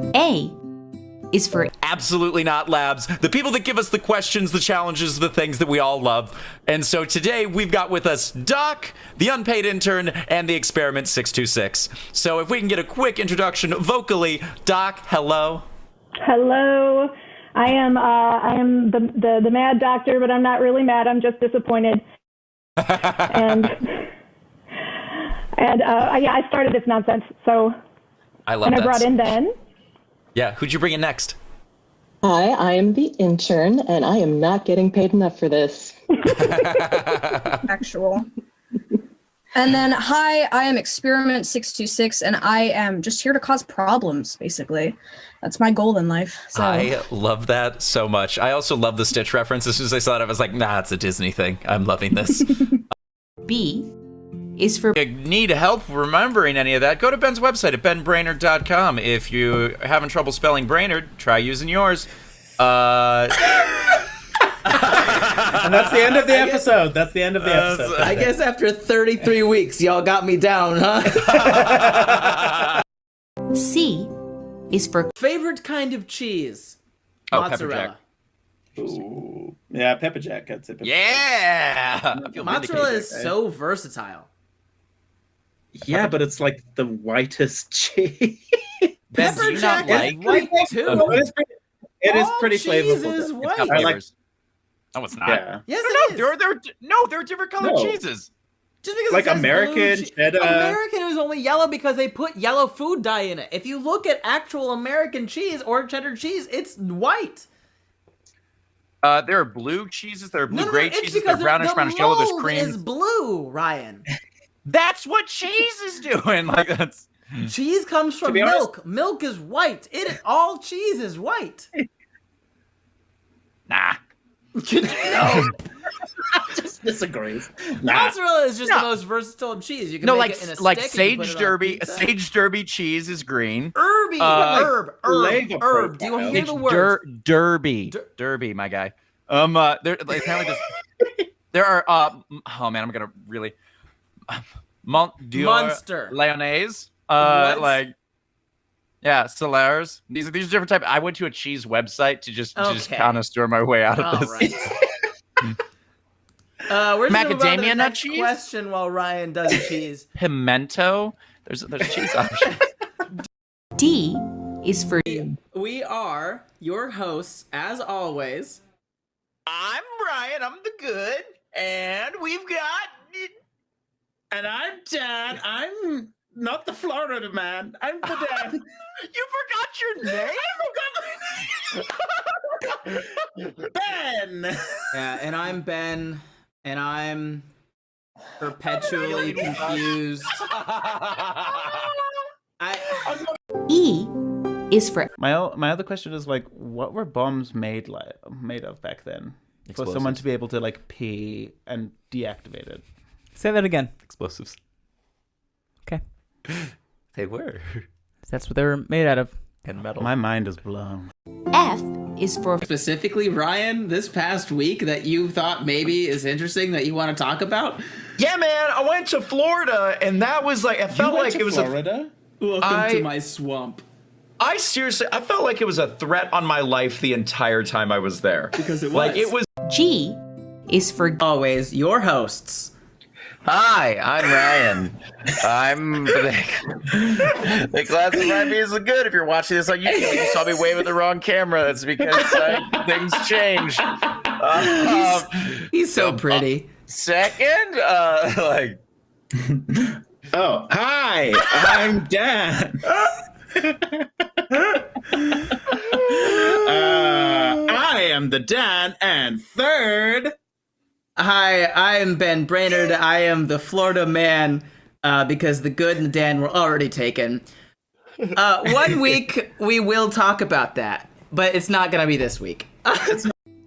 A is for Absolutely not, Labs. The people that give us the questions, the challenges, the things that we all love. And so today we've got with us Doc, the unpaid intern, and the Experiment 626. So if we can get a quick introduction vocally, Doc, hello. Hello. I am the mad doctor, but I'm not really mad. I'm just disappointed. I started this nonsense. So I love and that. I brought in Ben. Yeah, who'd you bring in next? Hi, I am the intern, and I am not getting paid enough for this. Actual. And then, hi, I am Experiment 626, and I am just here to cause problems, basically. That's my goal in life. So. I love that so much. I also love the Stitch reference. As soon as I saw it, I was like, nah, it's a Disney thing. I'm loving this. B is for If you need help remembering any of that, go to Ben's website at benbrainerd.com. If you're having trouble spelling Brainerd, try using yours. And that's the end of the episode. That's the end of the episode. I guess after 33 weeks, y'all got me down, huh? C is for Favorite kind of cheese? Oh, Mozzarella. Ooh. Yeah, pepper jack. I'd say pepper Yeah! I feel Mozzarella vindicated. is so versatile. Yeah, but it's like the whitest cheese. Ben, do you not like white too. It is All pretty cheese flavorful. is though. white. It's got I like- flavors. No, it's not. Yeah. Yes, No, it is. they're different colored No. cheeses. Just because Like it says American blue cheddar. American is only yellow because they put yellow food dye in it. If you look at actual American cheese or cheddar cheese, it's white. There are blue cheeses, there are blue-gray it's cheeses, they're because brownish, the yellow, there's mold cream. is blue, Ryan. That's what cheese is doing. Like that's Cheese comes from be honest- milk. Milk is white. All cheese is white. nah. No. Just disagrees. Nah. Mozzarella is just No. the most versatile of cheese. You can No, make like it in a like stick and you put sage it on derby. pizza. Sage derby cheese is green. Herby, flavor herb. Do you profile. hear the word? Derby. Der- Derby, my guy. There like, apparently there are oh man, I'm gonna really Mont Dior Monster. Lyonnaise. What? Like yeah, Solars. These are different type. I went to a cheese website to just Okay. kind of store my way out of All this. right. We're just gonna move on to Macadamia the nut next cheese? question while Ryan does cheese. Pimento. There's cheese options. D is for We are your hosts, as always. I'm Brian. I'm the good, and we've got. And I'm Dan. I'm not the Florida man. I'm the Dan. You forgot your name. Ben. Yeah, and I'm Ben, and I'm perpetually confused. E is for My other question is like, what were bombs made of back then? For someone Explosives. to be able to like pee and deactivate it. Say that again. Explosives. Okay. They were. That's what they were made out of. And metal. My mind is blown. F is for Specifically, Ryan, this past week that you thought maybe is interesting that you want to talk about? Yeah, man. I went to Florida, and that was like it felt like it was Florida. Welcome to my swamp. I felt like it was a threat on my life the entire time I was there. Because it Like it was. G is for Always, your hosts. Hi, I'm Ryan. They classify me as the good. If you're watching this on YouTube, you saw me wave at the wrong camera. That's because things change. He's so pretty. Second, like. Oh, hi. I'm Dan. I am the Dan, and third. Hi, I am Ben Brainerd. I am the Florida man because the good and the Dan were already taken. 1 week, we will talk about that, but it's not going to be this week.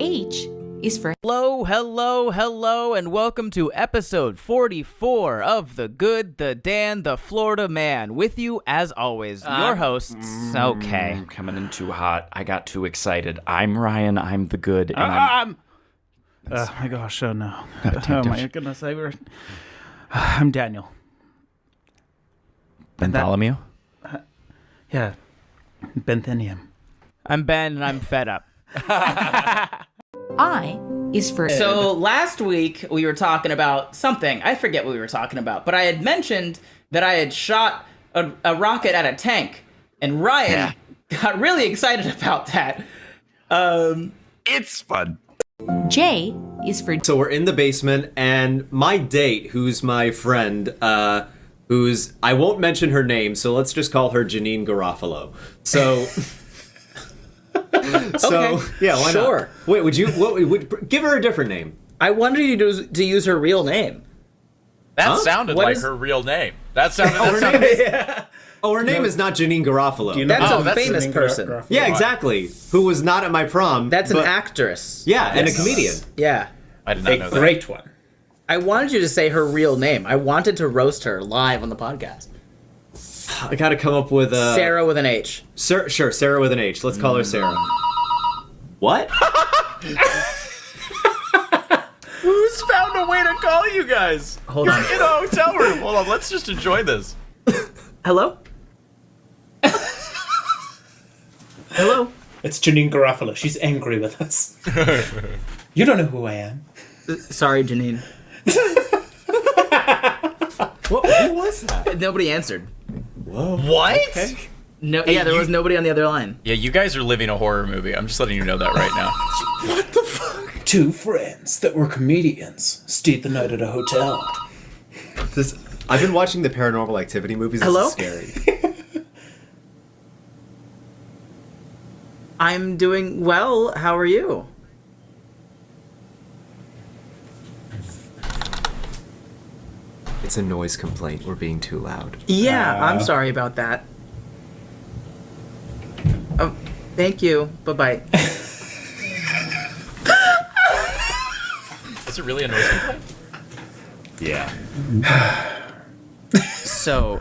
H is for Hello, hello, hello, and welcome to episode 44 of The Good, the Dan, the Florida Man. With you, as always, your hosts. Okay. Coming in too hot. I got too excited. I'm Ryan. I'm the good. And Oh my gosh! Oh no! Oh my goodness! I'm Daniel. Bartholomew. Yeah. Benthenium. I'm Ben, and I'm fed up. I is for So last week we were talking about something. I forget what we were talking about, but I had mentioned that I had shot a rocket at a tank, and Ryan got really excited about that. It's fun. J is for So we're in the basement, and my date, who's my friend, who's I won't mention her name, so let's just call her Janine Garofalo. So, yeah, why Sure. not? Wait, would give her a different name? I wanted you to use her real name. That sounded What like is- her real name. That sounded. Her name is not Janine Garofalo. Do you know That's a that's famous Janine person. Garofalo? Yeah, exactly. Who was not at my prom. That's but- an actress. Yeah, and a Yes. comedian. Yeah. I did not A know that. great one. I wanted you to say her real name. I wanted to roast her live on the podcast. I gotta come up with a... Sarah with an H. Sure, Sarah with an H. Let's call her Sarah. What? Who's found a way to call you guys? Hold on. You're in a hotel room. Hold on, let's just enjoy this. Hello? Hello? It's Janine Garofalo. She's angry with us. You don't know who I am. Sorry, Janine. Who was that? Nobody answered. What? Okay. No, yeah, there was nobody on the other line. Yeah, you guys are living a horror movie. I'm just letting you know that right now. Two friends that were comedians stayed the night at a hotel. I've been watching the Paranormal Activity movies. This Hello? is scary. I'm doing well. How are you? It's a noise complaint. We're being too loud. Yeah, I'm sorry about that. Oh, thank you. Bye-bye. Is it really a noise complaint? Yeah. So,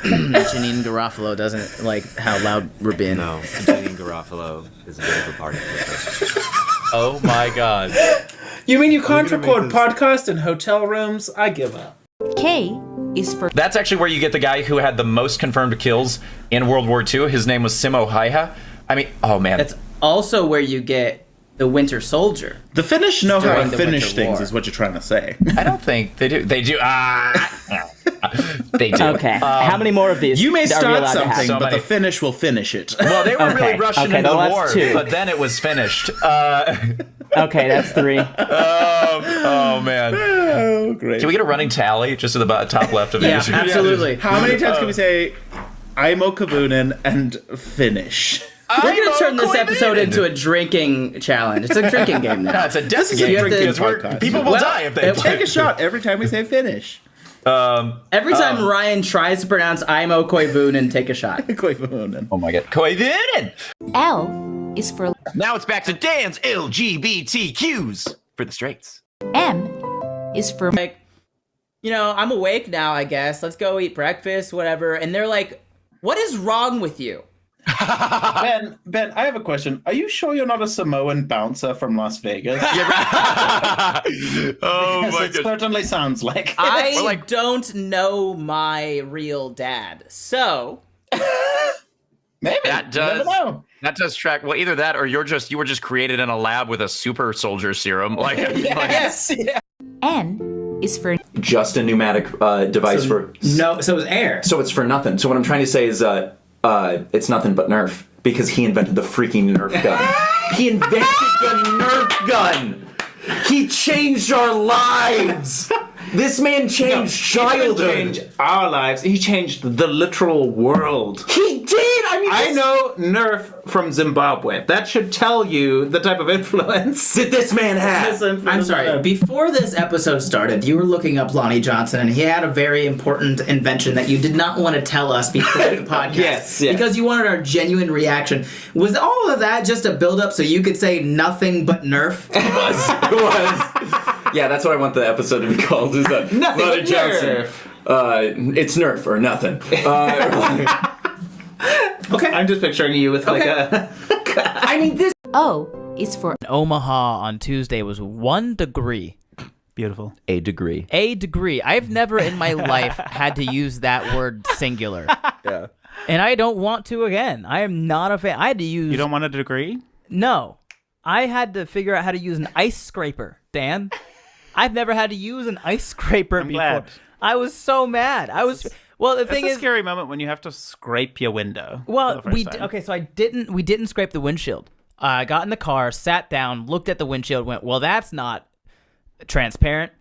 Janine Garofalo doesn't like how loud we're being. No, Janine Garofalo is a bit of a party pooper. Oh my god. You mean you can't gonna record make this- podcasts in hotel rooms? I give up. K is for That's actually where you get the guy who had the most confirmed kills in World War II. His name was Simo Haiha. I mean, oh man. That's also where you get the Winter Soldier. The Finnish know how During to the finish Winter things, War. is what you're trying to say. I don't think they do. They do. They do. Okay. How many more of these? You may are we start allowed to have? something, So but many. the Finnish will finish it. Well, they were really Okay, rushing okay, into well, the that's war, two. but then it was finished. Okay, that's 3. Oh man. Oh, great. Can we get a running tally just at the top left of Yeah, each? absolutely. How many times can we say Aimo Kavunen and finish? We're gonna turn this episode into a drinking challenge. It's a drinking game now. No, it's a death This is a game drinking because podcast. people will Well, die if they it- play. Take a shot every time we say finish. Every time Ryan tries to pronounce Aimo Koivunen, take a shot. Koivunen. Oh my god. Koivunen! L is for Now it's back to Dan's LGBTQs for the straights. M is for Like, you know, I'm awake now, I guess. Let's go eat breakfast, whatever. And they're like, what is wrong with you? Ben, I have a question. Are you sure you're not a Samoan bouncer from Las Vegas? Oh Yes, my it god. certainly sounds like it. I don't know my real dad. So, Maybe. That You never does. know. That does track. Well, either that or you were just created in a lab with a super soldier serum. Like, Yes. Yeah. N is for Just a pneumatic device for. no, so it was air. So it's for nothing. So what I'm trying to say is, it's nothing but Nerf because he invented the freaking Nerf gun. He invented the Nerf gun. He changed our lives. This man changed childhood. He didn't change our lives. He changed the literal world. He did. I mean, I know Nerf from Zimbabwe. That should tell you the type of influence that this man had. I'm sorry. Before this episode started, you were looking up Lonnie Johnson, and he had a very important invention that you did not want to tell us before the podcast. Yes. Because you wanted our genuine reaction. Was all of that just a build-up so you could say nothing but Nerf? It was. Yeah, that's what I want the episode to be called. Is that Nothing Lonnie but Johnson? It's Nerf or nothing. Okay. I'm just picturing you with like a... I mean, this. O is for In Omaha on Tuesday was 1 degree. Beautiful. A degree. A degree. I've never in my life had to use that word singular. Yeah. And I don't want to again. I am not a fan. I had to use... You don't want a degree? No. I had to figure out how to use an ice scraper, Dan. I've never had to use an ice scraper before. Glad. I was so mad. Well, the thing is, it's a scary moment when you have to scrape your window. Well, so we didn't scrape the windshield. I got in the car, sat down, looked at the windshield, went, well, that's not transparent.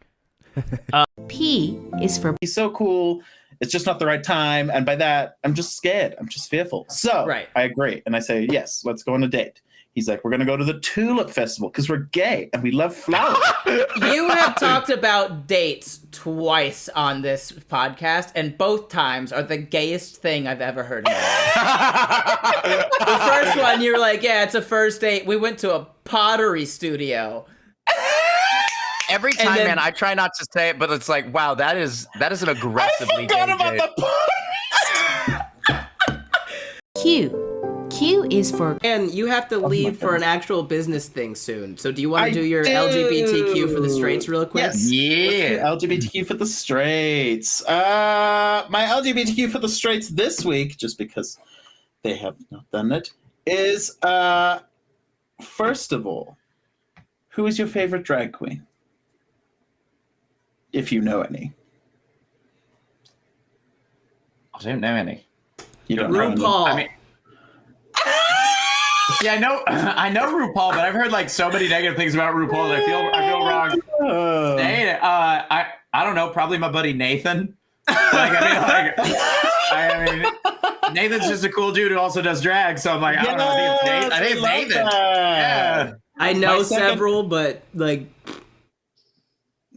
P is for He's so cool. It's just not the right time. And by that, I'm just scared. I'm just fearful. So I agree. And I say, yes, let's go on a date. He's like, we're going to go to the Tulip Festival because we're gay and we love flowers. You have talked about dates twice on this podcast, and both times are the gayest thing I've ever heard in my life. The first one, you were like, yeah, it's a first date. We went to a pottery studio. Every time, man, I try not to say it, but it's like, wow, that is an aggressively gay date. Q. Q is for... And you have to leave for an actual business thing soon. So do you want to do your LGBTQ for the straights real quick? Yes. Yeah. LGBTQ for the straights. My LGBTQ for the straights this week, just because they have not done it, is, first of all, who is your favorite drag queen? If you know any. I don't know any. You don't know any? RuPaul. I mean... Yeah, I know RuPaul, but I've heard like so many negative things about RuPaul that I feel wrong. I don't know, probably my buddy Nathan. I mean, Nathan's just a cool dude who also does drag, so I'm like, I don't know. I think it's Nathan. Yeah. I know several, but like.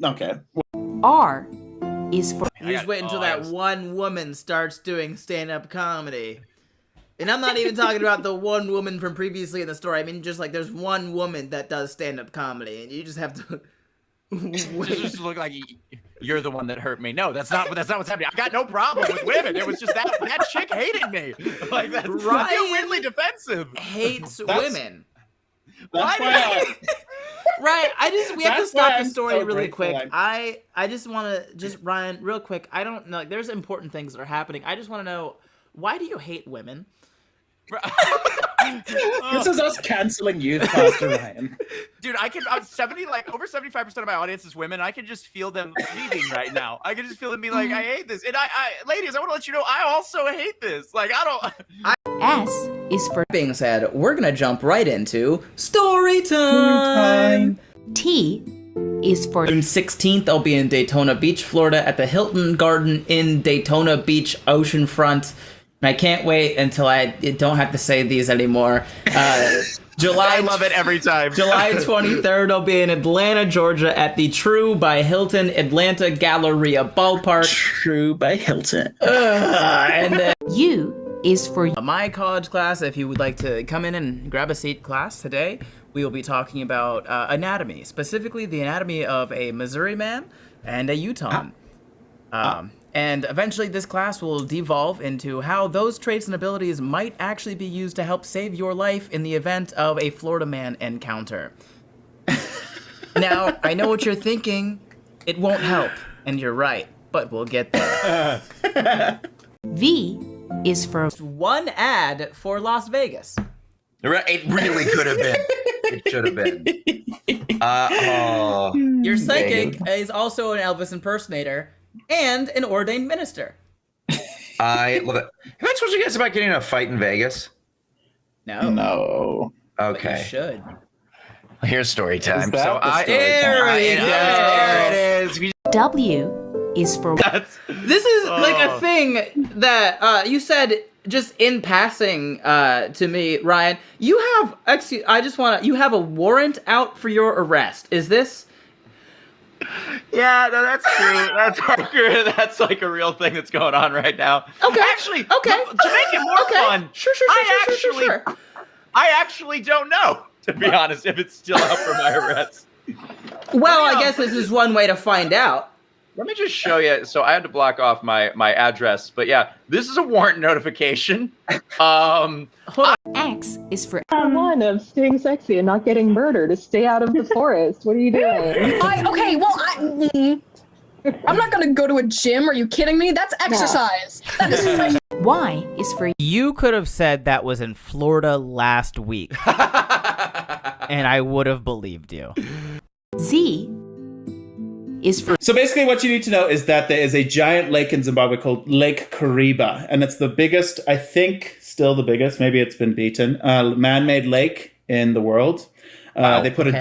Okay. R is for... You just wait until that one woman starts doing stand-up comedy. And I'm not even talking about the one woman from previously in the story. I mean, just like there's one woman that does stand-up comedy, and you just have to just look like you're the one that hurt me. No, that's not what's happening. I got no problem with women. It was just that chick hated me. Like that's I feel weirdly defensive. Hates women. That's why we have to stop the story really quick. I just want to Ryan, real quick. I don't know. Like, there's important things that are happening. I just want to know, why do you hate women? This is us canceling youth, Pastor Ryan. Dude, over 75% of my audience is women. I can just feel them leaving right now. I can just feel them being like, I hate this. And ladies, I want to let you know, I also hate this. Like, S is for... Being said, we're going to jump right into story time. T is for... June 16th, I'll be in Daytona Beach, Florida at the Hilton Garden Inn Daytona Beach Oceanfront. And I can't wait until I don't have to say these anymore. I love it every time. July 23rd, I'll be in Atlanta, Georgia at the True by Hilton Atlanta Galleria Ballpark. True by Hilton. And then U is for... my college class. If you would like to come in and grab a seat class today, we will be talking about anatomy, specifically the anatomy of a Missouri man and a Utah. And eventually this class will devolve into how those traits and abilities might actually be used to help save your life in the event of a Florida man encounter. Now, I know what you're thinking. It won't help, and you're right, but we'll get there. V is for... One ad for Las Vegas. It really could have been. It should have been. Your psychic is also an Elvis impersonator and an ordained minister. I love it. Have I told you guys about getting in a fight in Vegas? No. Okay. But you should. Here's story time. There it is. W is for... This is like a thing that you said just in passing to me, Ryan. You have, you have a warrant out for your arrest. Is this... Yeah, no, that's true. That's accurate. That's like a real thing that's going on right now. Okay. Actually, to make it more fun, Sure. I actually don't know, to be honest, if it's still up for my arrest. Well, I guess this is one way to find out. Let me just show you. So I had to block off my address, but yeah, this is a warrant notification. X is for... One of staying sexy and not getting murdered is stay out of the forest. What are you doing? I'm not gonna go to a gym. Are you kidding me? That's exercise. That is fresh. Y is for You could have said that was in Florida last week, and I would have believed you. Z is for So basically what you need to know is that there is a giant lake in Zimbabwe called Lake Kariba, and it's the biggest, I think, still the biggest, maybe it's been beaten, man-made lake in the world. They put a